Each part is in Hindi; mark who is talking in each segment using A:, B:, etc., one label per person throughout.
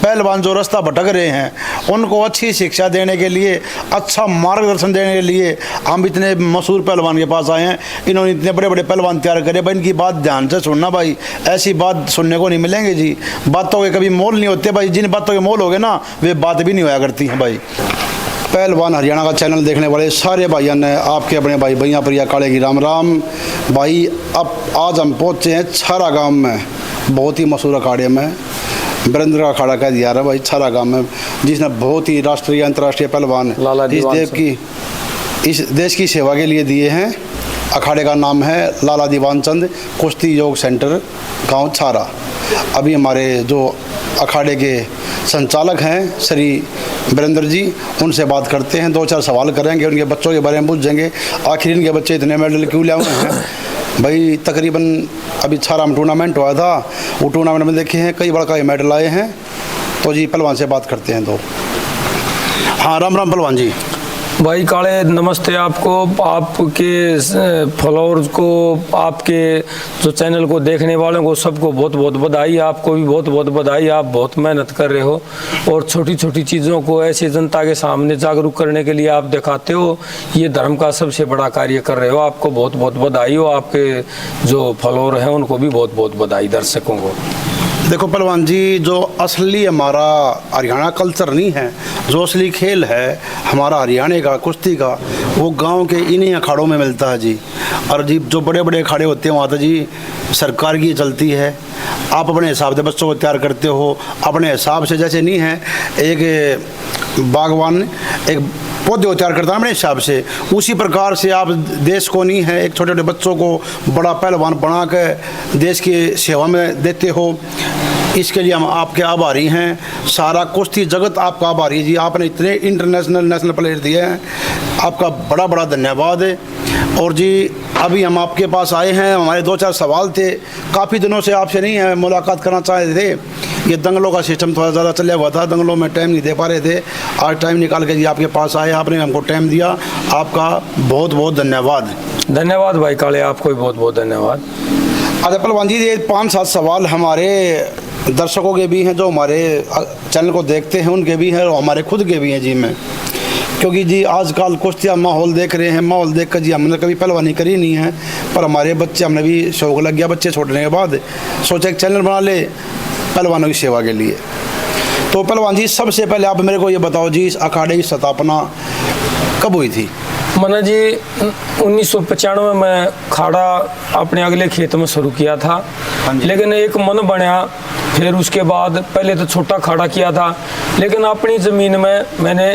A: पहलवान जो रास्ता भटक रहे हैं उनको अच्छी शिक्षा देने के लिए, अच्छा मार्गदर्शन देने के लिए हम इतने मशहूर पहलवान के पास आए हैं। इन्होंने इतने बड़े बड़े पहलवान तैयार करे भाई, इनकी बात ध्यान से सुनना भाई, ऐसी बात सुनने को नहीं मिलेंगे जी। बातों के कभी मोल नहीं होते भाई, जिन बातों के मोल हो गए ना वे बात भी नहीं होया करती हैं भाई। पहलवान हरियाणा का चैनल देखने वाले सारे भाइयों ने आपके अपने भाई भैया प्रिया काले की राम राम भाई। अब आज हम पहुँचे हैं छारा गांव में, बहुत ही मशहूर अखाड़े में, वीरेंद्र का अखाड़ा कह दिया है भाई छारा गांव में, जिसने बहुत ही राष्ट्रीय अंतर्राष्ट्रीय पहलवान इस देश की सेवा के लिए दिए हैं। अखाड़े का नाम है लाला दीवान चंद कुश्ती योग सेंटर गांव छारा। अभी हमारे जो अखाड़े के संचालक हैं श्री वीरेंद्र जी, उनसे बात करते हैं, 2-4 सवाल करेंगे, उनके बच्चों के बारे में पूछेंगे, आखिर इनके बच्चे इतने मेडल क्यों ले हुए हैं भाई। तकरीबन अभी छारा में टूर्नामेंट हुआ था, वो टूर्नामेंट में देखे हैं कई बड़ा मेडल आए हैं। तो जी पहलवान से बात करते हैं। तो हाँ, राम राम पहलवान जी।
B: भाई काले नमस्ते आपको, आपके फॉलोअर्स को, आपके जो चैनल को देखने वालों को सबको बहुत बहुत बधाई। आपको भी बहुत बहुत बधाई, आप बहुत मेहनत कर रहे हो और छोटी छोटी चीज़ों को ऐसे जनता के सामने जागरूक करने के लिए आप दिखाते हो, ये धर्म का सबसे बड़ा कार्य कर रहे हो। आपको बहुत बहुत बधाई हो, आपके जो फॉलोअर हैं उनको भी बहुत बहुत बधाई, दर्शकों को।
A: देखो पहलवान जी, जो असली हमारा हरियाणा कल्चर नहीं है, जो असली खेल है हमारा हरियाणा का कुश्ती का, वो गांव के इन्हीं अखाड़ों में मिलता है जी। और जी जो बड़े बड़े अखाड़े होते हैं वहाँ तो जी सरकार की चलती है, आप अपने हिसाब से बच्चों को तैयार करते हो, अपने हिसाब से, जैसे नहीं है एक बागवान एक पौधे तैयार करता है अपने हिसाब से, उसी प्रकार से आप देश को नहीं है एक छोटे छोटे बच्चों को बड़ा पहलवान बना के देश की सेवा में देते हो। इसके लिए हम आपके आभारी हैं, सारा कुश्ती जगत आपका आभारी है जी। आपने इतने इंटरनेशनल नेशनल प्लेयर दिए हैं, आपका बड़ा बड़ा धन्यवाद है। और जी अभी हम आपके पास आए हैं, हमारे 2-4 सवाल थे, काफ़ी दिनों से आपसे नहीं है मुलाकात करना चाहते थे। ये दंगलों का सिस्टम थोड़ा ज़्यादा चला हुआ था, दंगलों में टाइम नहीं दे पा रहे थे, आज टाइम निकाल के जी आपके पास आए, आपने हमको टाइम दिया, आपका बहुत बहुत धन्यवाद।
B: धन्यवाद भाई काले, आपको भी बहुत बहुत धन्यवाद।
A: अच्छा पहलवान जी, ये 5-7 सवाल हमारे दर्शकों के भी हैं जो हमारे चैनल को देखते हैं, उनके भी हैं और हमारे खुद के भी हैं जी। मैं क्योंकि जी आजकल कुश्तियाँ माहौल देख रहे हैं, माहौल देख कर जी हमने कभी पहलवानी करी नहीं है, पर हमारे बच्चे, हमने भी शौक लग गया बच्चे छोड़ने के बाद, सोचा एक चैनल बना ले पहलवानों की सेवा के लिए। तो पहलवान जी सबसे पहले आप मेरे को ये बताओ जी, इस अखाड़े की स्थापना कब हुई थी?
B: मैंने जी 1995 में खाड़ा अपने अगले खेत में शुरू किया था, लेकिन एक मन बना, फिर उसके बाद पहले तो छोटा खाड़ा किया था, लेकिन अपनी ज़मीन में मैंने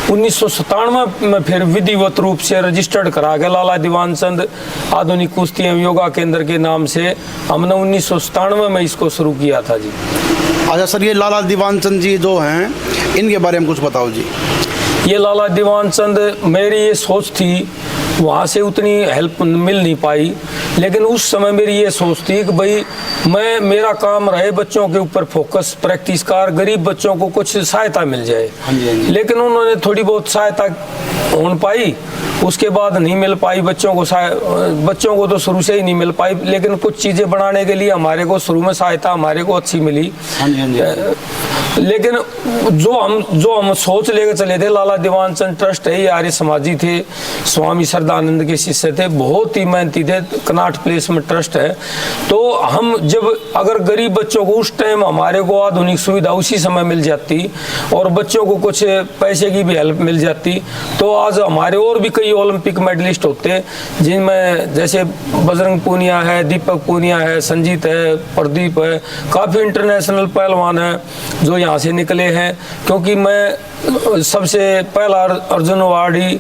B: 1997 में फिर विधिवत रूप से रजिस्टर्ड करा के लाला दीवान चंद आधुनिक कुश्ती एवं योगा केंद्र के नाम से हमने 1997 में इसको शुरू किया था जी।
A: अच्छा सर, ये लाला दीवान चंद जी जो हैं, इनके बारे में कुछ बताओ जी।
B: ये लाला दीवान चंद, मेरी ये सोच थी, वहाँ से उतनी हेल्प मिल नहीं पाई, लेकिन उस समय मेरी ये सोच थी कि भाई मेरा काम रहे बच्चों के ऊपर फोकस, प्रैक्टिस कार, गरीब बच्चों को कुछ सहायता मिल जाए। लेकिन उन्होंने थोड़ी बहुत सहायता हो पाई, उसके बाद नहीं मिल पाई बच्चों को तो शुरू से ही नहीं मिल पाई, लेकिन कुछ चीज़ें बनाने के लिए हमारे को शुरू में सहायता हमारे को अच्छी मिली। लेकिन जो हम सोच लेकर चले थे, लाला दीवान चंद ट्रस्ट है, ये आर्य समाजी थे, स्वामी श्रद्धानंद के शिष्य थे, बहुत ही मेहनती थे, कनाट प्लेस में ट्रस्ट है। तो हम जब अगर गरीब बच्चों को उस टाइम हमारे को आधुनिक सुविधा उसी समय मिल जाती और बच्चों को कुछ पैसे की भी हेल्प मिल जाती, तो आज हमारे और भी कई ओलंपिक मेडलिस्ट होते, जिनमें जैसे बजरंग पूनिया है, दीपक पूनिया है, संजीत है, प्रदीप है, काफ़ी इंटरनेशनल पहलवान हैं जो यहाँ से निकले हैं। क्योंकि मैं सबसे पहला अर्जुन अवार्डी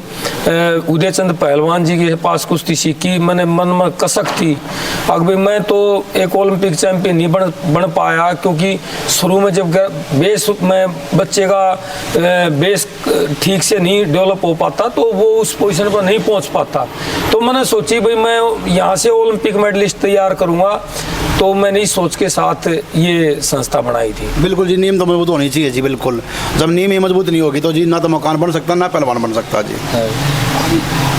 B: उदयचंद पहलवान जी के पास कुश्ती सीखी, मैंने मन में कसक थी, अगर मैं तो एक ओलंपिक चैंपियन नहीं बन पाया, क्योंकि शुरू में जब बेस में बच्चे का बेस ठीक से नहीं डेवलप हो पाता तो वो उस पोजीशन पर नहीं पहुंच पाता। तो मैंने सोची भाई मैं यहाँ से ओलंपिक मेडलिस्ट तैयार करूँगा, तो मैंने इस सोच के साथ ये संस्था बनाई थी।
A: बिल्कुल जी, नींव तो मजबूत होनी चाहिए जी। बिल्कुल, जब नींव ही मजबूत नहीं होगी तो जी ना तो मकान बन सकता ना पहलवान बन सकता जी।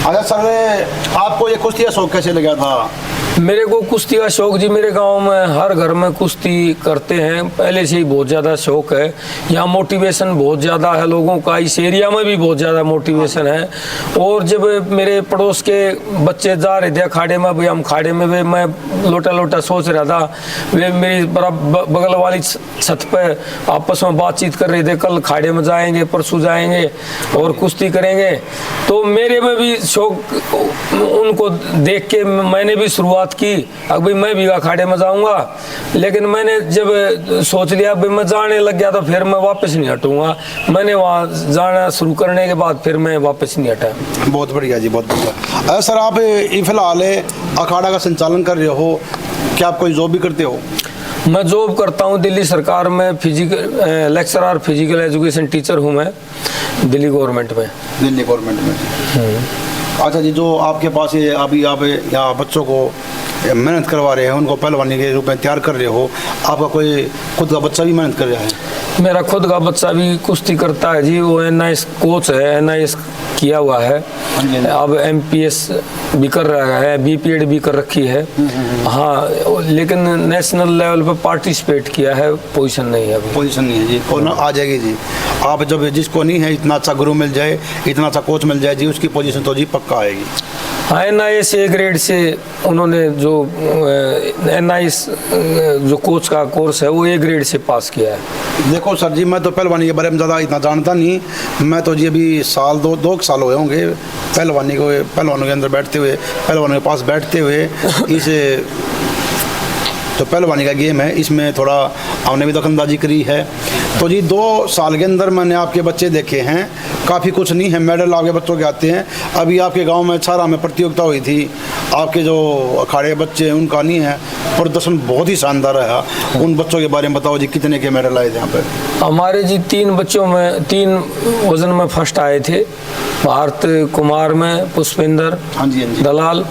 A: अच्छा सर, आपको ये कुश्ती का शौक कैसे लगा था?
B: मेरे को कुश्ती का शौक जी, मेरे गांव में हर घर में कुश्ती करते हैं, पहले से ही बहुत ज़्यादा शौक है। यहाँ मोटिवेशन बहुत ज़्यादा है लोगों का, इस एरिया में भी बहुत ज़्यादा मोटिवेशन है। और जब मेरे पड़ोस के बच्चे जा रहे थे अखाड़े में, भाई हम खाड़े में भी मैं लोटा लोटा सोच रहा था, वे मेरी बगल वाली छत पे आपस में बातचीत कर रहे थे, कल खाड़े में जाएंगे, परसों जाएंगे और कुश्ती करेंगे। तो मेरे में भी शौक, उनको देख के मैंने भी शुरुआत की, अब भाई मैं भी अखाड़े में जाऊंगा। लेकिन मैंने जब सोच लिया भाई मैं जाने लग गया तो फिर मैं वापस नहीं हटूंगा। मैंने वहाँ जाना शुरू करने के बाद फिर मैं वापस नहीं हटा।
A: बहुत बढ़िया जी, बहुत बढ़िया। सर आप फिलहाल अखाड़ा का संचालन कर रहे हो, क्या आप कोई जॉब भी करते हो?
B: मैं जॉब करता हूँ दिल्ली सरकार में, physical lecturer physical education teacher हूँ मैं दिल्ली गवर्नमेंट में।
A: दिल्ली गवर्नमेंट में। अच्छा जी, जो आपके पास ये अभी आप यहाँ बच्चों को मेहनत करवा रहे हैं, उनको पहलवानी के रूप में तैयार कर रहे हो, आपका कोई खुद का बच्चा भी मेहनत कर रहा है?
B: मेरा खुद का बच्चा भी कुश्ती करता है जी, वो NIS कोच है, NIS किया हुआ है, अब MPS भी कर रहा है, BPED भी कर रखी है। हाँ, लेकिन नेशनल लेवल पर पार्टिसिपेट किया है, पोजीशन नहीं है अभी।
A: पोजीशन नहीं है जी, और ना आ जाएगी जी। आप जब जिसको नहीं है, इतना अच्छा गुरु मिल जाए, इतना अच्छा कोच मिल जाए जी, उसकी पोजीशन तो जी पक्का आएगी।
B: हाँ, NIS A ग्रेड से उन्होंने जो NIS जो कोच का कोर्स है वो A ग्रेड से पास किया है।
A: देखो सर जी, मैं तो पहलवानी के बारे में ज़्यादा इतना जानता नहीं, मैं तो जी अभी साल दो साल हुए होंगे पहलवानों के अंदर बैठते हुए, पहलवानों के पास बैठते हुए। इस तो पहलवानी का गेम है, इसमें थोड़ा हमने भी दखलंदाजी करी है। तो जी 2 साल के अंदर मैंने आपके बच्चे देखे हैं, काफ़ी कुछ नहीं है, मेडल आपके बच्चों के आते हैं। अभी आपके गांव में छारा में प्रतियोगिता हुई थी, आपके जो अखाड़े बच्चे हैं उनका नहीं है, प्रदर्शन बहुत ही शानदार रहा। उन बच्चों के बारे में बताओ जी, कितने के मेडल आए थे यहाँ पर?
B: हमारे जी 3 बच्चों में 3 वजन में फर्स्ट आए थे। भारत कुमार में पुष्पेंद्र दलाल,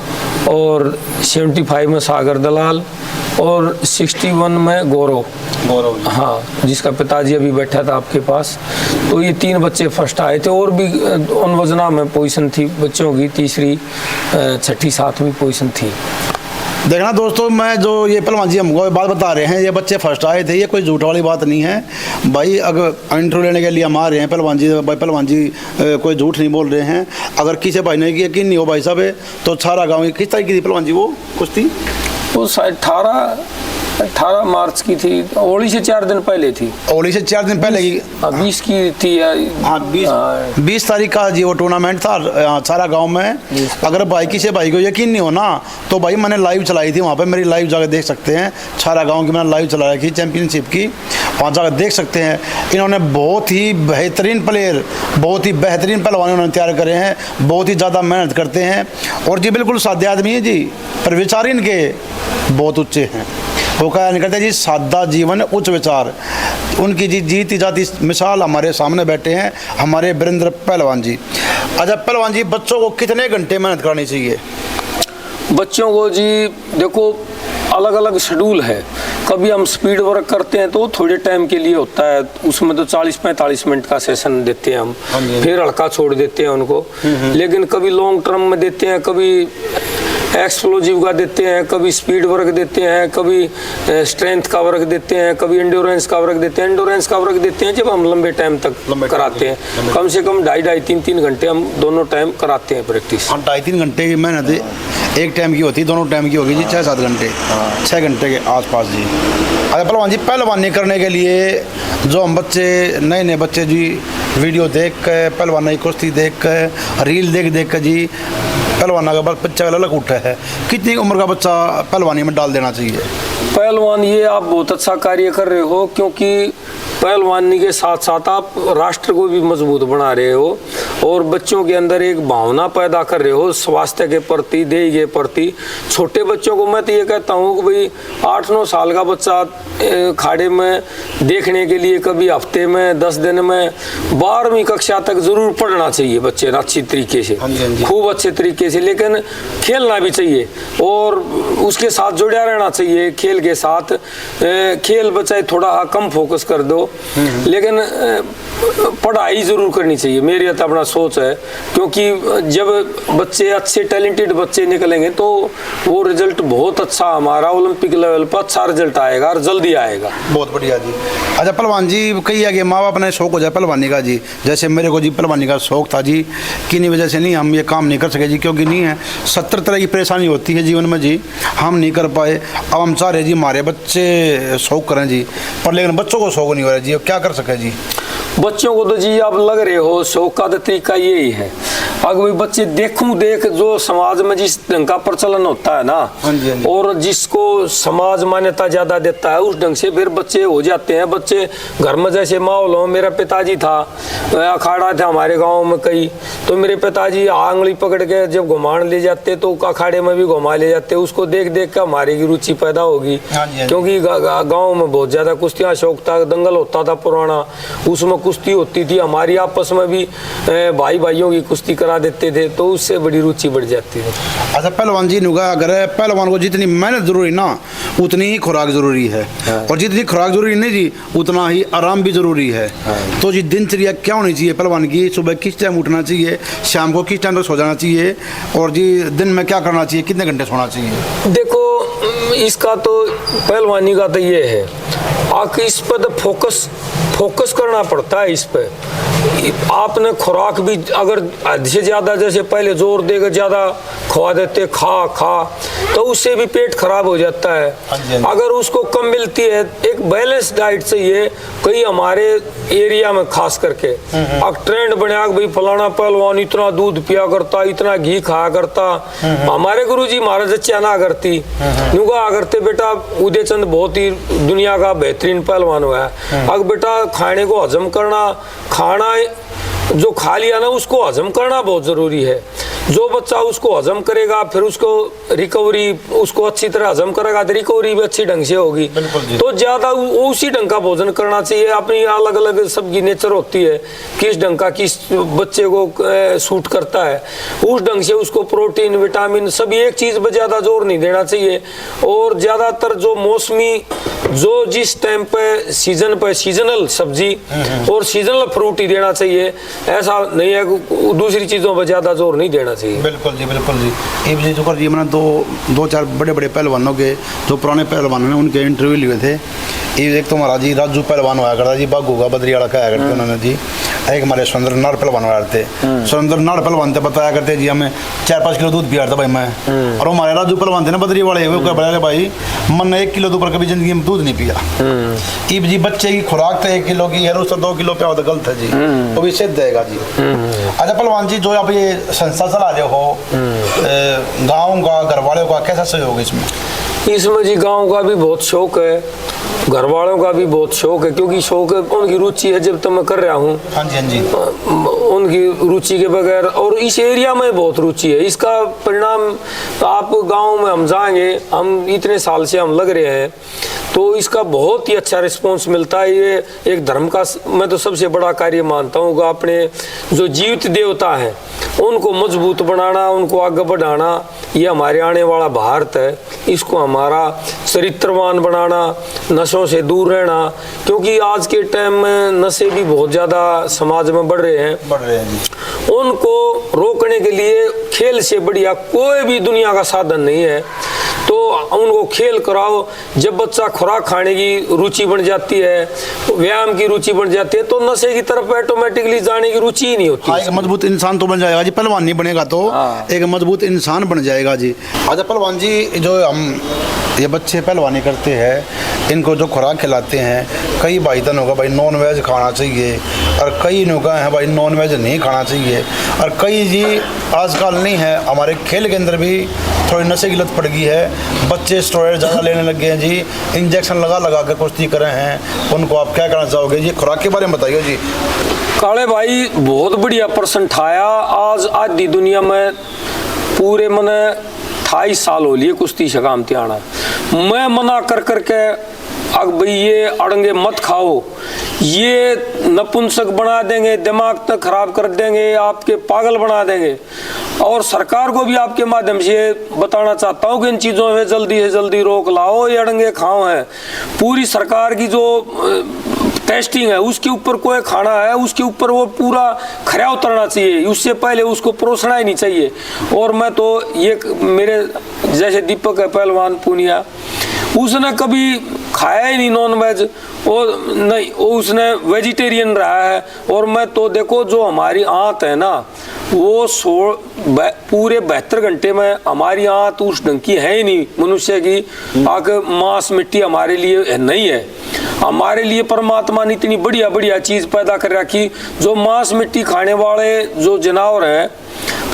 B: और 75 में सागर दलाल, और 61 में गौरव। हाँ, जिसका पिताजी अभी बैठा था आपके पास। तो ये 3 बच्चे फर्स्ट आए थे, और भी उन वजना में पोजीशन थी बच्चों की, 3री 6ठी 7वीं पोजीशन थी।
A: देखना दोस्तों, मैं जो ये पहलवान जी हमको बात बता रहे हैं, ये बच्चे फर्स्ट आए थे, ये कोई झूठ वाली बात नहीं है भाई। अगर इंटरव्यू लेने के लिए हम आ रहे हैं पहलवान जी कोई झूठ नहीं बोल रहे हैं। अगर किसी भाई ने यकीन नहीं हो भाई साहब, तो छारा गाँव किस तारीख की थी पहलवान जी वो कुश्ती?
B: वो शायद 18 मार्च की थी, होली से 4 दिन पहले थी।
A: होली से 4 दिन पहले की?
B: 20 की थी।
A: हाँ, 20 तारीख का जी वो टूर्नामेंट था सारा गांव में। अगर भाई किसी भाई को यकीन नहीं हो ना, तो भाई मैंने लाइव चलाई थी वहाँ पे, मेरी लाइव जाकर देख सकते हैं। सारा गांव की मैंने लाइव चला रखी चैंपियनशिप की, वहाँ जाकर देख सकते हैं। इन्होंने बहुत ही बेहतरीन प्लेयर, बहुत ही बेहतरीन पहलवान उन्होंने तैयार करे हैं, बहुत ही ज़्यादा मेहनत करते हैं। और जी बिल्कुल सादे आदमी है जी, पर विचार इनके बहुत ऊँचे हैं। वो क्या निकलते जी, सादा जीवन उच्च विचार। उनकी जी जीती जाती मिसाल हमारे सामने बैठे हैं हमारे वीरेंद्र पहलवान जी। अच्छा पहलवान जी, बच्चों को कितने घंटे मेहनत करनी चाहिए?
B: बच्चों को जी देखो, अलग अलग शेड्यूल है। कभी हम स्पीड वर्क करते हैं तो थोड़े टाइम के लिए होता है, उसमें तो 40-45 मिनट का सेशन देते हैं हम, फिर हल्का छोड़ देते हैं उनको। लेकिन कभी लॉन्ग टर्म में देते हैं, कभी एक्सप्लोजिव का देते हैं, कभी स्पीड वर्क देते हैं, कभी स्ट्रेंथ का वर्क देते हैं, कभी एंड्योरेंस का वर्क देते हैं। एंड्योरेंस का वर्क देते हैं जब हम लंबे टाइम तक कराते हैं, कम से कम 2.5-3 घंटे हम दोनों टाइम कराते हैं प्रैक्टिस।
A: 2.5-3 घंटे की मेहनत एक टाइम की होती है, दोनों टाइम की होगी जी 6-7 घंटे, 6 घंटे के आसपास जी। अच्छा पहलवान जी, पहलवानी करने के लिए जो हम बच्चे नए बच्चे जी वीडियो देख कर, पहलवानी कुश्ती देख कर, रील देख कर जी पहलवाना का बच्चा अलग उठा है, कितनी उम्र का बच्चा पहलवानी में डाल देना चाहिए?
B: पहलवान, ये आप बहुत अच्छा कार्य कर रहे हो, क्योंकि पहलवानी के साथ साथ आप राष्ट्र को भी मजबूत बना रहे हो और बच्चों के अंदर एक भावना पैदा कर रहे हो स्वास्थ्य के प्रति, देह के प्रति। छोटे बच्चों को मैं तो ये कहता हूँ कि भाई 8-9 साल का बच्चा खाड़े में देखने के लिए कभी हफ्ते में 10 दिन में 12वीं कक्षा तक जरूर पढ़ना चाहिए बच्चे अच्छी तरीके से, खूब अच्छे तरीके से। लेकिन खेलना भी चाहिए और उसके साथ जुड़ा रहना चाहिए खेल के साथ। खेल बच्चा थोड़ा कम फोकस कर दो, लेकिन पढ़ाई जरूर करनी चाहिए। मेरी तो अपना सोच है, क्योंकि जब बच्चे अच्छे टैलेंटेड बच्चे निकलेंगे तो वो रिजल्ट बहुत अच्छा, हमारा ओलंपिक लेवल पर अच्छा रिजल्ट आएगा और जल्दी आएगा।
A: बहुत बढ़िया जी। अच्छा पहलवान जी, कई आगे माँ बाप ने शौक हो जाए पहलवानी का जी, जैसे मेरे को जी पहलवानी का शौक था जी, किन्हीं वजह से नहीं हम ये काम नहीं कर सके जी, क्योंकि नहीं है 70 तरह की परेशानी होती है जीवन में जी, हम नहीं कर पाए। अब हम चाह रहे जी हमारे बच्चे शौक करें जी, पर लेकिन बच्चों को शौक नहीं हो रहा जी, अब क्या कर सके जी?
B: बच्चों को तो जी आप लग रहे हो शौक का तो तरीका यही है, अगर भाई बच्चे देख जो समाज में जिस ढंग का प्रचलन होता है ना,
A: हाँ जी, हाँ जी।
B: और जिसको समाज मान्यता ज्यादा देता है उस ढंग से फिर बच्चे हो जाते हैं। बच्चे घर में जैसे माहौल हो, मेरा पिताजी था, अखाड़ा था हमारे गांव में कई, तो मेरे पिताजी आंगली पकड़ के जब घुमाने ले जाते तो अखाड़े में भी घुमा ले जाते, उसको देख देख कर हमारी की रुचि पैदा होगी।
A: हाँ जी, हाँ जी।
B: क्योंकि गाँव में बहुत ज्यादा कुश्तियाँ शौक था, दंगल होता था पुराना, उसमें कुश्ती होती थी, हमारी आपस में भी भाई भाइयों की कुश्ती करा देते थे, तो उससे बड़ी रुचि बढ़ जाती है।
A: अच्छा पहलवान जी नुगा, अगर पहलवान को जितनी मेहनत जरूरी ना उतनी ही खुराक जरूरी है, और जितनी खुराक जरूरी नहीं जी उतना ही आराम भी जरूरी है। तो जी दिनचर्या क्या होनी चाहिए पहलवान की? सुबह किस टाइम उठना चाहिए, शाम को किस टाइम तक सो जाना चाहिए, और जी दिन में क्या करना चाहिए, कितने घंटे सोना चाहिए?
B: देखो इसका तो पहलवानी का तो ये है, आके इस पर तो फोकस करना पड़ता है। इस पे आपने खुराक भी अगर हद से ज्यादा, जैसे पहले जोर देकर ज्यादा खवा देते खा तो उससे भी पेट खराब हो जाता है। अगर उसको कम मिलती है, एक बैलेंस डाइट चाहिए। कई हमारे एरिया में खास करके अब ट्रेंड बना भाई फलाना पहलवान इतना दूध पिया करता, इतना घी खाया करता। हमारे गुरुजी महाराज चना करती नुगा करते, बेटा उदय चंद बहुत ही दुनिया का बेहतरीन पहलवान हुआ है। अब बेटा खाने को हजम करना, खाना जो खा लिया ना उसको हजम करना बहुत जरूरी है। जो बच्चा उसको हजम करेगा फिर उसको रिकवरी, उसको अच्छी तरह हजम करेगा तो रिकवरी भी अच्छी ढंग से होगी। तो ज्यादा उसी ढंग का भोजन करना चाहिए। अपनी अलग अलग सबकी नेचर होती है, किस ढंग का किस बच्चे को सूट करता है, उस ढंग से उसको प्रोटीन विटामिन सभी एक चीज पर ज्यादा जोर नहीं देना चाहिए। और ज्यादातर जो मौसमी, जो जिस टाइम पे सीजनल सब्जी और सीजनल फ्रूट ही देना चाहिए। ऐसा नहीं है दूसरी चीजों पर ज्यादा जोर नहीं देना चाहिए।
A: बिल्कुल जी, बिल्कुल जी। ये विजय जोकर जी मैंने दो चार बड़े बड़े पहलवानों के, जो पुराने पहलवान हैं उनके इंटरव्यू लिए थे। ये एक तो हमारा जी राजू पहलवान हुआ करता जी, बागू का बदरियाड़ा का करते उन्होंने जी। एक हमारे सुरेंद्र नाड़ पहलवान हुआ करते, सुरेंद्र नाड़ पहलवान थे, बताया करते जी हमें 4-5 किलो दूध पिया था भाई मैं। और हमारे राजू पहलवान थे ना बदरी वाले, वो क्या बोला भाई मन 1 किलो ऊपर कभी जिंदगी में दूध नहीं पिया। इब जी बच्चे की खुराक तो 1 किलो की है, उससे 2 किलो पे तो गलत है जी, वो भी सिद्ध देगा जी। अच्छा पहलवान जी, जो आप ये संस्था चला रहे हो, गाँव का घर वालों का कैसा सहयोग है इसमें?
B: इसमें जी गांव का भी बहुत शौक है, घर वालों का भी बहुत शौक है, क्योंकि शौक उनकी रुचि है। जब तक मैं कर रहा हूँ,
A: हाँ जी, हाँ जी,
B: उनकी रुचि के बगैर, और इस एरिया में बहुत रुचि है। इसका परिणाम आप गांव में हम जाएंगे, हम इतने साल से हम लग रहे हैं, तो इसका बहुत ही अच्छा रिस्पॉन्स मिलता है। ये एक धर्म का मैं तो सबसे बड़ा कार्य मानता हूँ। अपने जो जीवित देवता हैं उनको मजबूत बनाना, उनको आगे बढ़ाना, ये हमारे आने वाला भारत है। इसको हमारा चरित्रवान बनाना, नशों से दूर रहना, क्योंकि आज के टाइम में नशे भी बहुत ज़्यादा समाज में बढ़ रहे हैं जी। उनको रोकने के लिए खेल से बढ़िया कोई भी दुनिया का साधन नहीं है। तो उनको खेल कराओ। जब बच्चा खुराक खाने की रुचि बन जाती है, व्यायाम की रुचि बन जाती है, तो नशे की तरफ ऑटोमेटिकली जाने की रुचि ही नहीं होती।
A: एक मजबूत इंसान तो बन जाएगा जी, पहलवान नहीं बनेगा तो एक मजबूत इंसान बन जाएगा जी। अच्छा पहलवान जी, जो हम ये बच्चे पहलवानी करते हैं, इनको जो खुराक खिलाते हैं, कई भाई तन होगा भाई नॉन वेज खाना चाहिए, और कई होगा है भाई नॉन वेज नहीं खाना चाहिए, और कई जी आजकल नहीं है, हमारे खेल के अंदर भी थोड़ी नशे की लत पड़ गई है। बच्चे स्टेरॉइड ज़्यादा लेने लग गए हैं जी, इंजेक्शन लगा के कुश्ती कर रहे हैं। उनको आप क्या कहना चाहोगे जी? खुराक के बारे में बताइए जी।
B: काले भाई बहुत बढ़िया प्रश्न ठाया। आज आधी दुनिया में पूरे मने 28 साल हो लिए कुश्ती शकामती आना। मैं मना कर करके अब भाई ये अड़ंगे मत खाओ, ये नपुंसक बना देंगे, दिमाग तक खराब कर देंगे, आपके पागल बना देंगे। और सरकार को भी आपके माध्यम से बताना चाहता हूँ कि इन चीज़ों में जल्दी से जल्दी रोक लाओ। ये अड़ंगे खाओ है, पूरी सरकार की जो टेस्टिंग है उसके ऊपर कोई खाना है उसके ऊपर वो पूरा खरा उतरना चाहिए, उससे पहले उसको परोसना ही नहीं चाहिए। और मैं तो ये मेरे जैसे दीपक है पहलवान पूनिया, उसने कभी खाया ही नहीं नॉन वेज, और नहीं उसने वेजिटेरियन रहा है। और मैं तो देखो जो हमारी आंत है ना वो पूरे 72 घंटे में हमारी आंत उस ढंग की है ही नहीं मनुष्य की। आगे मांस मिट्टी हमारे लिए नहीं है, हमारे लिए परमात्मा ने इतनी बढ़िया बढ़िया चीज पैदा कर रखी। जो मांस मिट्टी खाने वाले जो जानवर हैं,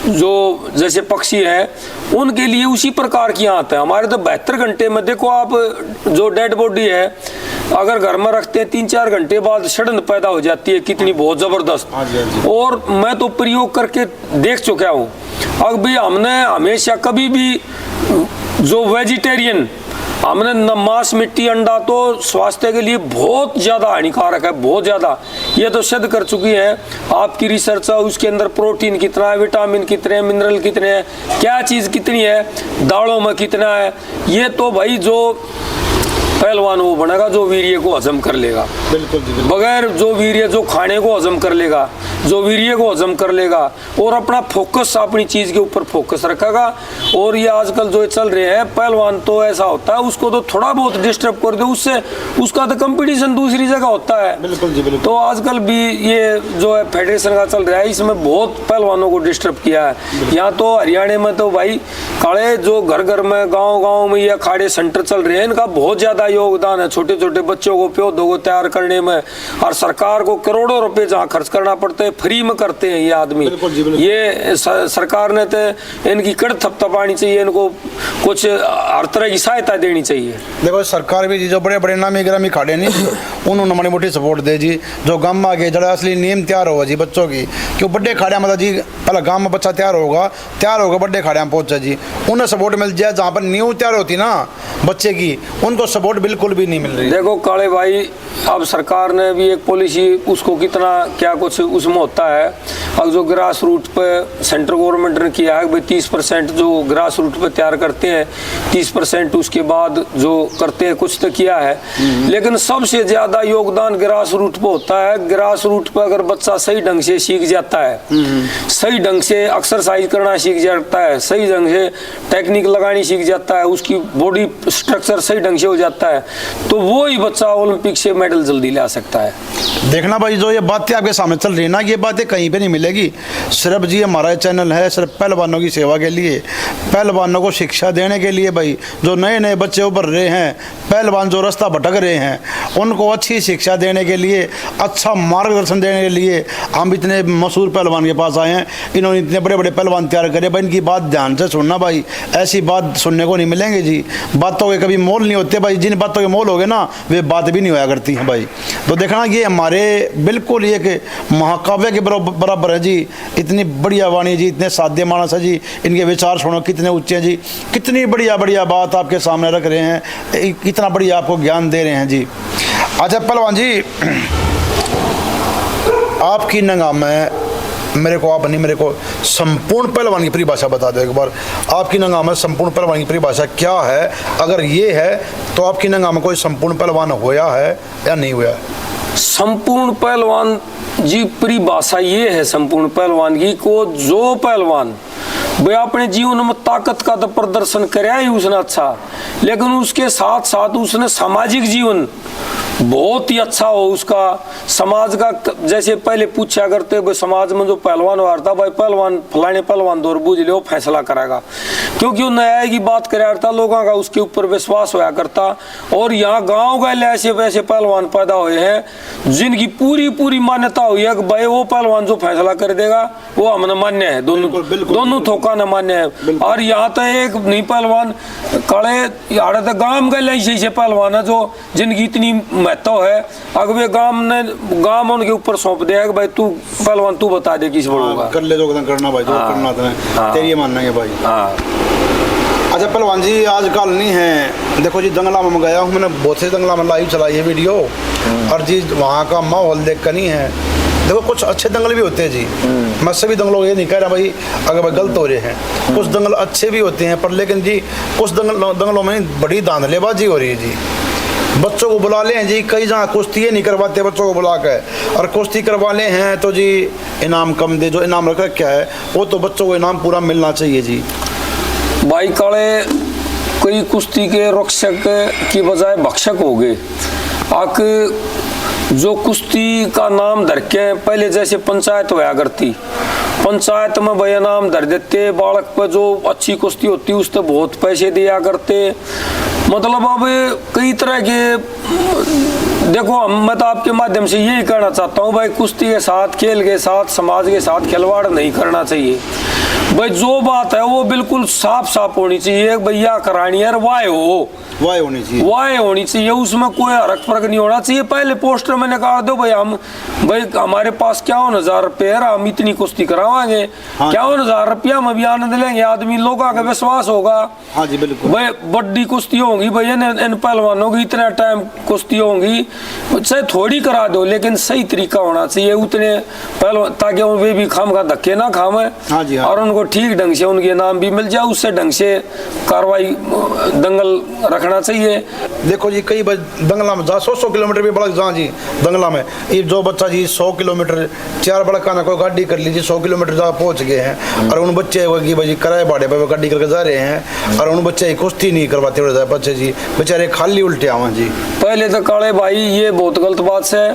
B: जो जैसे पक्षी हैं, उनके लिए उसी प्रकार की आंत है। हमारे तो 72 घंटे में देखो आप, जो डेड बॉडी है अगर घर में रखते हैं 3-4 घंटे बाद सड़न पैदा हो जाती है, कितनी बहुत जबरदस्त। और मैं तो प्रयोग करके देख चुका हूँ। अब भी हमने हमेशा कभी भी जो वेजिटेरियन, हमने मांस मिट्टी अंडा तो स्वास्थ्य के लिए बहुत ज़्यादा हानिकारक है, बहुत ज़्यादा। ये तो सिद्ध कर चुकी है आपकी रिसर्च, उसके अंदर प्रोटीन कितना है, विटामिन कितने हैं, मिनरल कितने हैं, क्या चीज़ कितनी है, दालों में कितना है। ये तो भाई जो पहलवान वो बनेगा जो वीर्य को हजम कर लेगा।
A: बिल्कुल जी, बिल्कुल।
B: बगैर जो वीर्य जो खाने को हजम कर लेगा, जो वीर्य को हजम कर लेगा और अपना फोकस अपनी चीज के ऊपर फोकस रखेगा। और ये आजकल जो चल रहे हैं पहलवान, तो ऐसा होता है उसको तो थोड़ा बहुत डिस्टर्ब कर दो, उससे उसका तो कंपटीशन दूसरी जगह होता है।
A: बिल्कुल जी, बिल्कुल।
B: तो आजकल भी ये जो है फेडरेशन का चल रहा है, इसमें बहुत पहलवानों को डिस्टर्ब किया है। यहाँ तो हरियाणा में तो भाई काले जो घर घर में गाँव गाँव में ये अखाड़े सेंटर चल रहे हैं, इनका बहुत ज्यादा योगदान है छोटे छोटे बच्चों को पौधों को तैयार करने में। और सरकार को करोड़ों रुपए जहाँ खर्च करना पड़ता है, फ्री में करते हैं ये आदमी।
A: बिल्कुल जी, बिल्कुल।
B: ये सरकार ने तो इनकी कड़ थपथपानी चाहिए, इनको कुछ हर तरह की सहायता देनी चाहिए।
A: देखो सरकार भी जी जो बड़े बड़े नामी गिरामी खाड़े नहीं उन्होंने माड़ी मोटी सपोर्ट दे जी, जो गाँव में आगे जरा असली नियम तैयार होगा जी बच्चों की, क्यों बड़े खाड़िया मतलब जी पहले गाँव में बच्चा तैयार होगा बड़े खाड़िया में पहुँचा जी, उन्हें सपोर्ट मिल जाए। जहाँ पर न्यू तैयार होती ना बच्चे की, उनको सपोर्ट बिल्कुल भी नहीं मिल रही।
B: देखो काले भाई, अब सरकार ने भी एक पॉलिसी, उसको कितना क्या कुछ उसमें होता है। अब जो ग्रास रूट पे सेंट्रल गवर्नमेंट ने किया है भाई 30% जो ग्रास रूट पे तैयार करते हैं, 30% उसके बाद जो करते हैं, कुछ तो किया है। लेकिन सबसे ज्यादा योगदान ग्रास रूट पे होता है। ग्रास रूट पे अगर बच्चा सही ढंग से सीख जाता है, सही ढंग से एक्सरसाइज करना सीख जाता है, सही ढंग से टेक्निक लगानी सीख जाता है, उसकी बॉडी स्ट्रक्चर सही ढंग से हो जाता है, तो वो ही बच्चा ओलंपिक से मेडल जल्दी ला सकता है।
A: देखना भाई, जो ये बातें आपके सामने चल रही है ना, ये बातें कहीं पे नहीं मिलेगी। सिर्फ जी हमारा चैनल है सिर्फ पहलवानों की सेवा के लिए, पहलवानों को शिक्षा देने के लिए। भाई जो नए नए बच्चे उभर रहे हैं, पहलवान जो रास्ता भटक रहे हैं, उनको अच्छी शिक्षा देने के लिए, अच्छा मार्गदर्शन देने के लिए हम इतने मशहूर पहलवान के पास आए हैं। इन्होंने इतने बड़े बड़े पहलवान तैयार करे। भाई इनकी बात ध्यान से सुनना भाई, ऐसी बात सुनने को नहीं मिलेंगे जी। बातों के कभी मोल नहीं होते भाई, जिन बातों के मोल हो गए ना वे बात भी नहीं होया करती हैं भाई। तो देखना ये हमारे बिल्कुल एक महाकाव्य के बराबर है जी। इतनी बढ़िया वाणी जी, इतने साध्य मानस है जी, इनके विचार सुनो कितने ऊंचे हैं जी, कितनी बढ़िया बढ़िया बात आपके सामने रख रहे हैं, कितना बढ़िया आपको ज्ञान दे रहे हैं जी। अच्छा पहलवान जी, आपकी निगाह में मेरे को संपूर्ण पहलवान की परिभाषा बता दो एक बार। आपकी निगाह में संपूर्ण पहलवान की परिभाषा क्या है? अगर ये है तो आपकी निगाह में कोई संपूर्ण पहलवान होया है या नहीं हुआ?
B: संपूर्ण पहलवान जी परिभाषा ये है संपूर्ण पहलवान की को, जो पहलवान वे अपने जीवन में ताकत का तो प्रदर्शन कराया ही उसने अच्छा, लेकिन उसके साथ साथ उसने सामाजिक जीवन बहुत ही अच्छा हो, उसका समाज का, जैसे पहले पूछा करते भाई समाज में जो पहलवान वारता भाई पहलवान फलाने पहलवान दौर बूझ ले वो फैसला कराएगा, क्योंकि वो न्याय की बात कराता लोगों का उसके ऊपर विश्वास होया करता। और यहाँ गाँव गए ऐसे वैसे पहलवान पैदा हुए हैं जिनकी पूरी पूरी मान्यता हुई है कि भाई वो पहलवान जो फैसला कर देगा वो हमने मान्य है, दोनों थोका न मान्य है। और यहाँ तो एक नहीं पहलवान कड़े यार तो गाँव गए ऐसे पहलवान है जो जिनकी इतनी महत्व है, अगर वे गांव उनके ऊपर सौंप दिया कि भाई तू पहलवान तू बता दे किस बढ़ूंगा,
A: कर ले जो करना भाई, जो करना था तेरी मानना है भाई। अच्छा पहलवान जी आजकल नहीं है, देखो जी दंगला में गया हूँ, मैंने बहुत से दंगला में लाइव चलाई है वीडियो, और जी वहाँ का माहौल देख कर नहीं है। देखो कुछ अच्छे दंगल भी होते हैं जी, मैं सभी दंगलों को ये नहीं कह रहा भाई अगर भाई गलत हो रहे हैं, कुछ दंगल अच्छे भी होते हैं, पर लेकिन जी कुछ दंगलों में बड़ी धांधलेबाजी हो रही है जी। बच्चों को बुला ले हैं जी, कई जगह कुश्ती नहीं करवाते बच्चों को बुला कर, और कुश्ती करवा ले हैं तो जी इनाम कम दे, जो इनाम रखा क्या है वो तो बच्चों को इनाम पूरा मिलना चाहिए जी।
B: भाई काले कई कुश्ती के रक्षक की बजाय भक्षक हो गए। आक जो कुश्ती का नाम धर के पहले जैसे पंचायत होया करती, पंचायत में भैया नाम धर देते, बालक पर जो अच्छी कुश्ती होती उस पर बहुत पैसे दिया करते। मतलब अब कई तरह के देखो मैं तो आपके माध्यम से यही कहना चाहता हूँ भाई, कुश्ती के साथ खेल के साथ समाज के साथ खिलवाड़ नहीं करना चाहिए भाई। जो बात है वो बिल्कुल साफ साफ होनी चाहिए, भैया करानी है वाय होनी चाहिए, वाय होनी चाहिए, उसमें कोई हरक फर्क नहीं होना चाहिए। पहले पोस्टर में निकाल दो भाई हम भाई हमारे पास 51,000 रुपये है, हम इतनी कुश्ती करावाएंगे, 51,000 रुपया में भी आनंद लेंगे, आदमी लोगों का विश्वास होगा।
A: हाँ जी बिल्कुल
B: भाई बड़ी कुश्ती होगी भाई, इन पहलवानों की इतना टाइम कुश्ती होगी, चाहे थोड़ी करा दो लेकिन सही तरीका होना चाहिए उतने पहलवान, ताकि वे भी खाम का धक्के ना खावे।
A: हाँ जी, हाँ।
B: और उनको ठीक ढंग से उनके नाम भी मिल जाए, उससे ढंग से कार्रवाई दंगल रखना चाहिए।
A: देखो जी कई दंगला में 100 किलोमीटर भी बड़ा जहाँ जी दंगला में ये जो बच्चा जी 100 किलोमीटर 4 बड़ा खाना कोई गाड़ी कर लीजिए 100 किलोमीटर जहाँ पहुँच गए हैं, और उन बच्चे की भाई किराए भाड़े पर गाड़ी करके जा रहे हैं, और उन बच्चे कुश्ती नहीं करवाते बच्चे जी बेचारे खाली उल्टे आवा जी।
B: पहले तो काले भाई ये बहुत गलत बात है,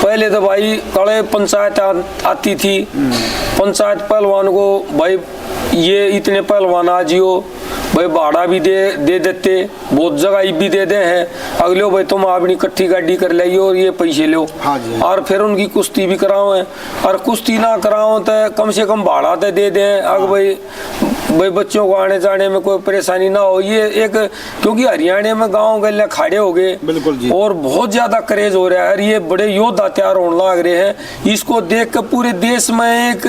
B: पहले तो भाई काले पंचायत आती थी, पंचायत पहलवान को भाई ये इतने पहलवान आ जियो भाई भाड़ा भी दे देते, बहुत जगह भी दे दे हैं, अगले भाई तुम अपनी इकट्ठी गाड़ी कर ली और ये पैसे लो।
A: हाँ जी।
B: और फिर उनकी कुश्ती भी कराओ है, और कुश्ती ना कराओ तो कम से कम भाड़ा तो दे दें। अगर भाई बच्चों को आने जाने में कोई परेशानी ना हो। ये एक क्योंकि हरियाणा में गाँव गले खाड़े हो गए
A: बिल्कुल जी, और
B: बहुत ज्यादा क्रेज हो रहा है, और ये बड़े योद्धा तैयार होने लग रहे हैं। इसको देख कर पूरे देश में एक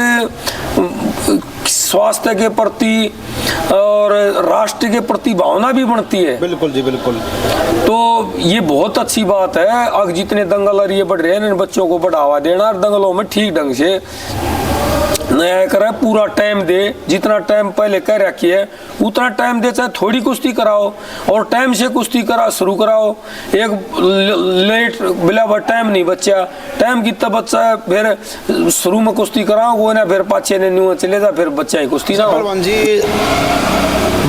B: स्वास्थ्य के प्रति और राष्ट्र के प्रति भावना भी बनती है।
A: बिल्कुल जी बिल्कुल।
B: तो ये बहुत अच्छी बात है, अब जितने दंगल और ये बढ़ रहे हैं इन बच्चों को बढ़ावा देना, और दंगलों में ठीक ढंग से नया करे, पूरा टाइम दे, जितना टाइम पहले कह रखी है उतना टाइम दे, चाहे थोड़ी कुश्ती कराओ और टाइम से कुश्ती शुरू कराओ। एक लेट बिला टाइम नहीं बच्चा, टाइम कितना बच्चा है फिर शुरू में कुश्ती कराओ वो ना, फिर पाछे ने न्यू चले जा, फिर बच्चा ही कुश्ती ना।
A: पहलवान जी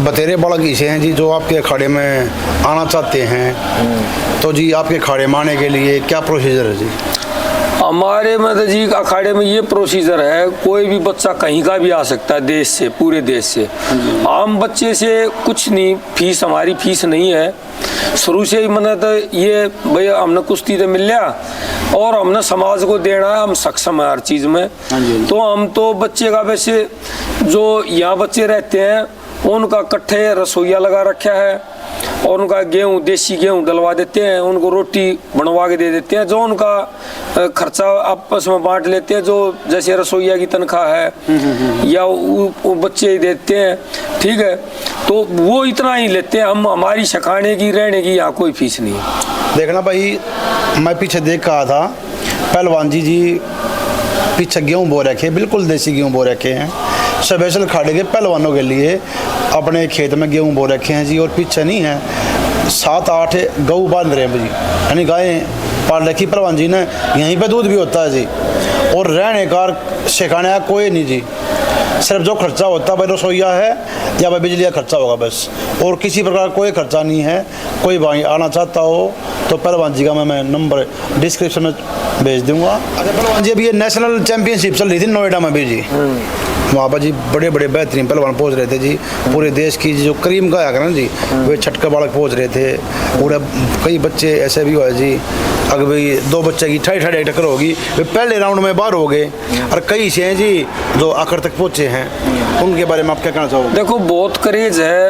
A: बतेरे बालक ऐसे हैं जी जो आपके अखाड़े में आना चाहते हैं, तो जी आपके अखाड़े में आने के लिए क्या प्रोसीजर है जी?
B: हमारे मतलब जी अखाड़े में ये प्रोसीजर है, कोई भी बच्चा कहीं का भी आ सकता है, देश से, पूरे देश से। आम बच्चे से कुछ नहीं, फीस हमारी फीस नहीं है शुरू से ही। मैंने तो ये भैया हमने कुश्ती तो मिल लिया और हमने समाज को देना है, हम सक्षम है हर चीज़ में। तो हम तो बच्चे का वैसे जो यहाँ बच्चे रहते हैं उनका इकट्ठे रसोईया लगा रखा है, और उनका गेहूँ देसी गेहूँ डलवा देते हैं, उनको रोटी बनवा के दे देते हैं, जो उनका खर्चा आपस में बांट लेते हैं, जो जैसे रसोईया की तनख्वाह है या वो बच्चे ही देते हैं, ठीक है, तो वो इतना ही लेते हैं। हम हमारी सिखाने की रहने की यहाँ कोई फीस नहीं है।
A: देखना भाई मैं पीछे देख रहा था पहलवान जी पीछे गेहूँ बो रखे, बिल्कुल देसी गेहूँ बो रखे हैं, स्पेशल खाड़े के पहलवानों के लिए अपने खेत में गेहूँ बो रखे हैं जी। और पीछे नहीं है 7-8 गऊ बांध रहे हैं जी, यानी गायें पाल रखी पहलवान जी ने, यहीं पे दूध भी होता है जी। और रहने का सिखाने का कोई नहीं जी, सिर्फ जो खर्चा होता है भाई रसोईया है या भाई बिजली का खर्चा होगा बस, और किसी प्रकार कोई खर्चा नहीं है। कोई भाई आना चाहता हो तो पहलवान जी का मैं नंबर डिस्क्रिप्शन में भेज दूंगा। अच्छा पहलवान जी अभी ये नेशनल चैंपियनशिप चल रही थी नोएडा में भी जी, वहाँ पर जी बड़े बड़े बेहतरीन पहलवान पहुँच रहे थे जी, पूरे देश की जो करीम का है ना जी, वे छटका बालक पहुँच रहे थे। पूरे कई बच्चे ऐसे भी हुए जी, अगर भाई 2 बच्चे की ठाई टक्कर होगी, वे पहले राउंड में बाहर हो गए, और कई से हैं जी जो आखिर तक पहुँचे हैं, उनके बारे में आप क्या कहना चाहोगे?
B: देखो बहुत क्रेज है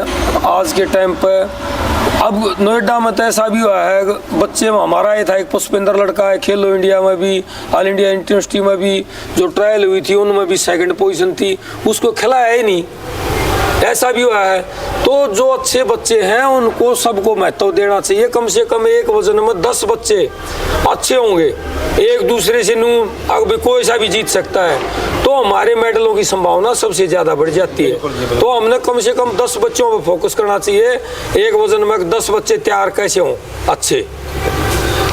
B: आज के टाइम पर। अब नोएडा में तो ऐसा भी हुआ है, बच्चे में हमारा ये था एक पुष्पेंद्र लड़का है, खेलो इंडिया में भी, ऑल इंडिया यूनिवर्सिटी में भी जो ट्रायल हुई थी उनमें भी 2nd पोजीशन थी, उसको खिलाया ही नहीं। ऐसा भी हुआ है। तो जो अच्छे बच्चे हैं उनको सबको महत्व देना चाहिए। कम से कम एक वजन में 10 बच्चे अच्छे होंगे, एक दूसरे से अगर कोई सा भी जीत सकता है, तो हमारे मेडलों की संभावना सबसे ज़्यादा बढ़ जाती है। तो हमने कम से कम 10 बच्चों पर फोकस करना चाहिए। एक वजन में 10 बच्चे तैयार कैसे हों अच्छे।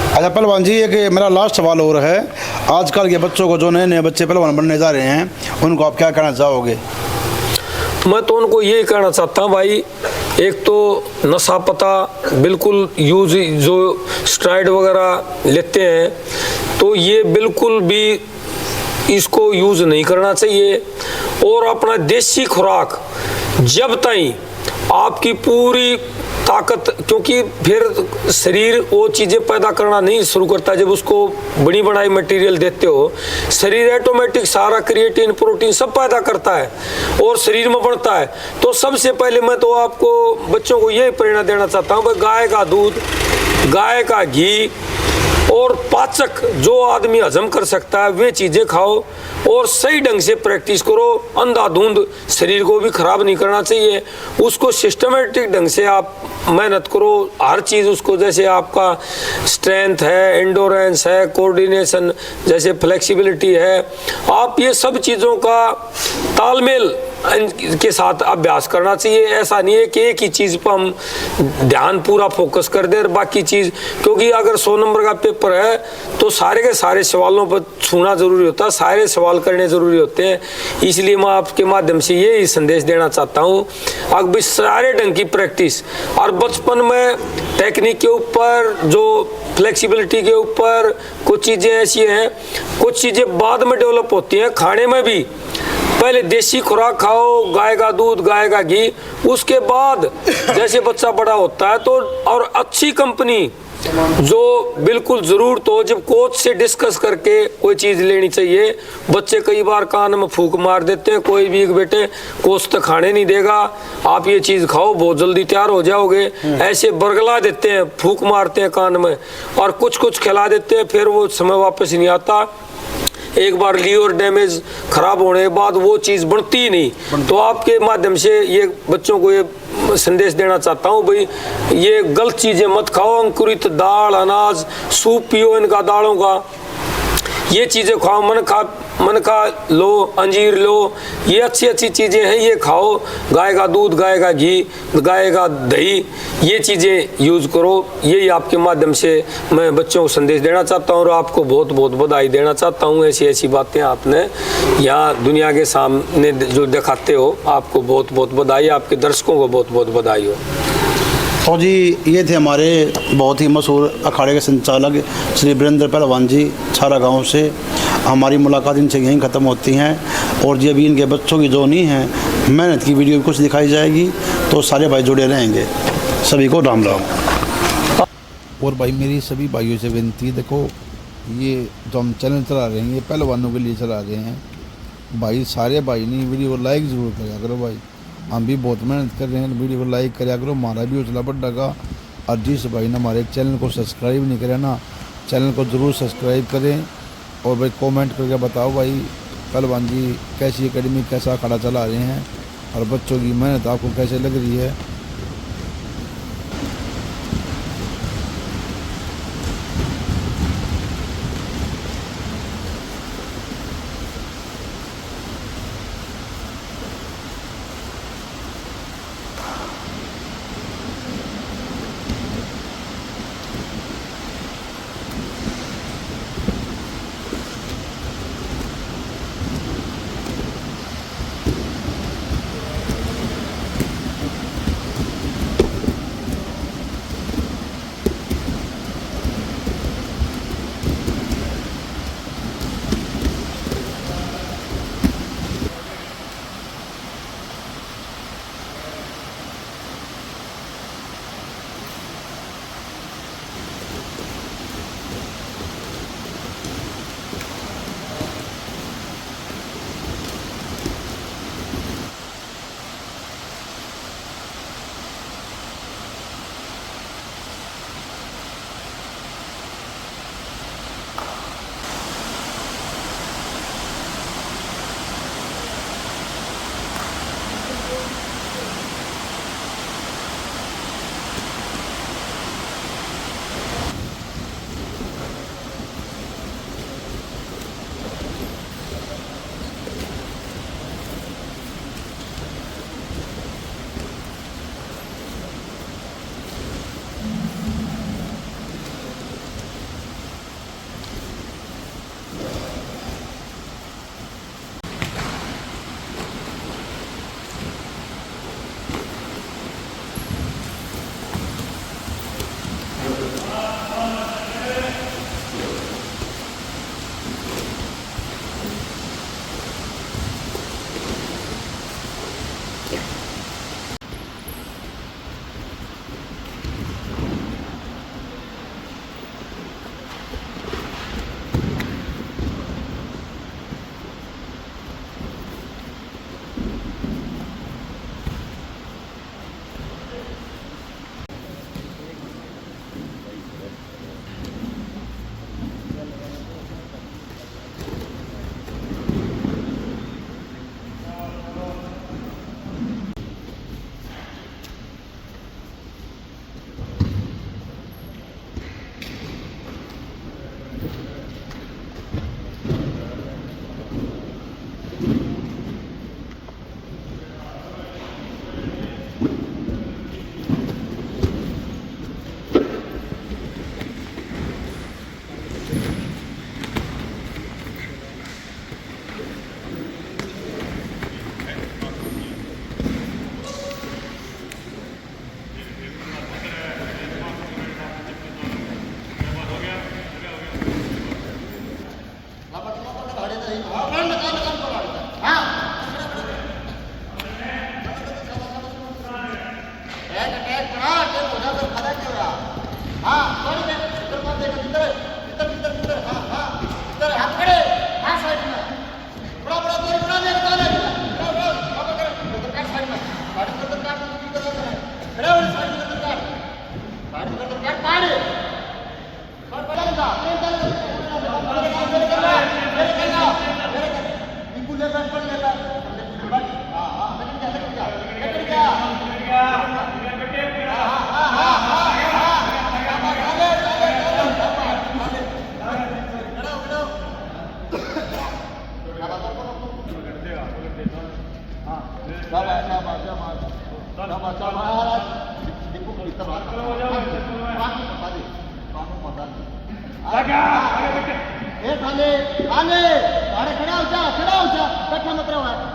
A: अच्छा पहलवान जी, एक मेरा लास्ट सवाल और है, आजकल के बच्चों को जो नए नए बच्चे पहलवान बनने जा रहे हैं, उनको आप क्या कहना चाहोगे?
B: मैं तो उनको यही कहना चाहता हूँ भाई, एक तो नशा पता बिल्कुल यूज, जो स्टेरॉइड वगैरह लेते हैं तो ये बिल्कुल भी इसको यूज नहीं करना चाहिए। और अपना देसी खुराक जब तक आपकी पूरी ताकत, क्योंकि फिर शरीर वो चीज़ें पैदा करना नहीं शुरू करता जब उसको बड़ी बनाई मटेरियल देते हो। शरीर ऑटोमेटिक सारा क्रिएटिन प्रोटीन सब पैदा करता है और शरीर में बढ़ता है। तो सबसे पहले मैं तो आपको बच्चों को यही प्रेरणा देना चाहता हूँ भाई, गाय का दूध, गाय का घी और पाचक जो आदमी हजम कर सकता है वे चीज़ें खाओ और सही ढंग से प्रैक्टिस करो। अंधाधुंध शरीर को भी खराब नहीं करना चाहिए, उसको सिस्टमेटिक ढंग से आप मेहनत करो। हर चीज़ उसको, जैसे आपका स्ट्रेंथ है, एंडोरेंस है, कोऑर्डिनेशन, जैसे फ्लेक्सिबिलिटी है, आप ये सब चीज़ों का तालमेल के साथ अभ्यास करना चाहिए। ऐसा नहीं है कि एक ही चीज़ पर हम ध्यान पूरा फोकस कर दें और बाकी चीज़, क्योंकि अगर 100 नंबर का पेपर है तो सारे के सारे सवालों पर छूना ज़रूरी होता है, सारे सवाल करने ज़रूरी होते हैं। इसलिए मैं आपके माध्यम से यही संदेश देना चाहता हूँ, अगर सारे ढंग की प्रैक्टिस और बचपन में टेक्निक के ऊपर, जो फ्लेक्सिबिलिटी के ऊपर, कुछ चीज़ें ऐसी हैं, कुछ चीज़ें बाद में डेवलप होती हैं। खाने में भी पहले देसी खुराक खाओ, गाय का दूध, गाय का घी, उसके बाद जैसे बच्चा बड़ा होता है तो और अच्छी कंपनी जो बिल्कुल ज़रूरत हो, जब कोच से डिस्कस करके कोई चीज़ लेनी चाहिए। बच्चे कई बार कान में फूंक मार देते हैं, कोई भी एक बेटे कोच तो खाने नहीं देगा, आप ये चीज़ खाओ बहुत जल्दी तैयार हो जाओगे, ऐसे बरगला देते हैं, फूंक मारते हैं कान में और कुछ कुछ खिला देते हैं, फिर वो समय वापस नहीं आता। एक बार लीवर डैमेज खराब होने के बाद वो चीज़ बनती ही नहीं। तो आपके माध्यम से ये बच्चों को ये संदेश देना चाहता हूँ भाई, ये गलत चीज़ें मत खाओ। अंकुरित दाल, अनाज, सूप पियो इनका, दालों का, ये चीज़ें खाओ। मन का लो, अंजीर लो, ये अच्छी अच्छी चीज़ें हैं, ये खाओ। गाय का दूध, गाय का घी, गाय का दही, ये चीज़ें यूज़ करो। यही आपके माध्यम से मैं बच्चों को संदेश देना चाहता हूँ और आपको बहुत बहुत बधाई देना चाहता हूँ। ऐसी ऐसी बातें आपने यहाँ दुनिया के सामने जो दिखाते हो, आपको बहुत बहुत बधाई, आपके दर्शकों को बहुत बहुत बधाई हो।
A: तो जी ये थे हमारे बहुत ही मशहूर अखाड़े के संचालक श्री वीरेंद्र पहलवान जी, छारा गांव से। हमारी मुलाकात इनसे यहीं ख़त्म होती हैं और जब इनके बच्चों की जो नहीं है मेहनत की वीडियो कुछ दिखाई जाएगी तो सारे भाई जुड़े रहेंगे। सभी को राम राम।
C: और भाई मेरी सभी भाइयों से विनती, देखो ये जो हम चैनल चला रहे हैं ये पहलवानों के लिए चला रहे हैं भाई। सारे भाई नहीं वीडियो को लाइक ज़रूर करा करो भाई, हम भी बहुत मेहनत कर रहे हैं, वीडियो को लाइक करा करो, हमारा भी हौसला बढ़ेगा। और जिस भाई ने हमारे चैनल को सब्सक्राइब नहीं करा ना, चैनल को ज़रूर सब्सक्राइब करें और भाई कमेंट करके बताओ भाई पहलवान जी कैसी एकेडमी, कैसा अखाड़ा चला रहे हैं और बच्चों की मेहनत आपको कैसे लग रही है।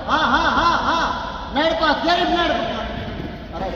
D: हाँ हाँ हाँ हाँ नेड़ को अत्यारी नेड़ अरे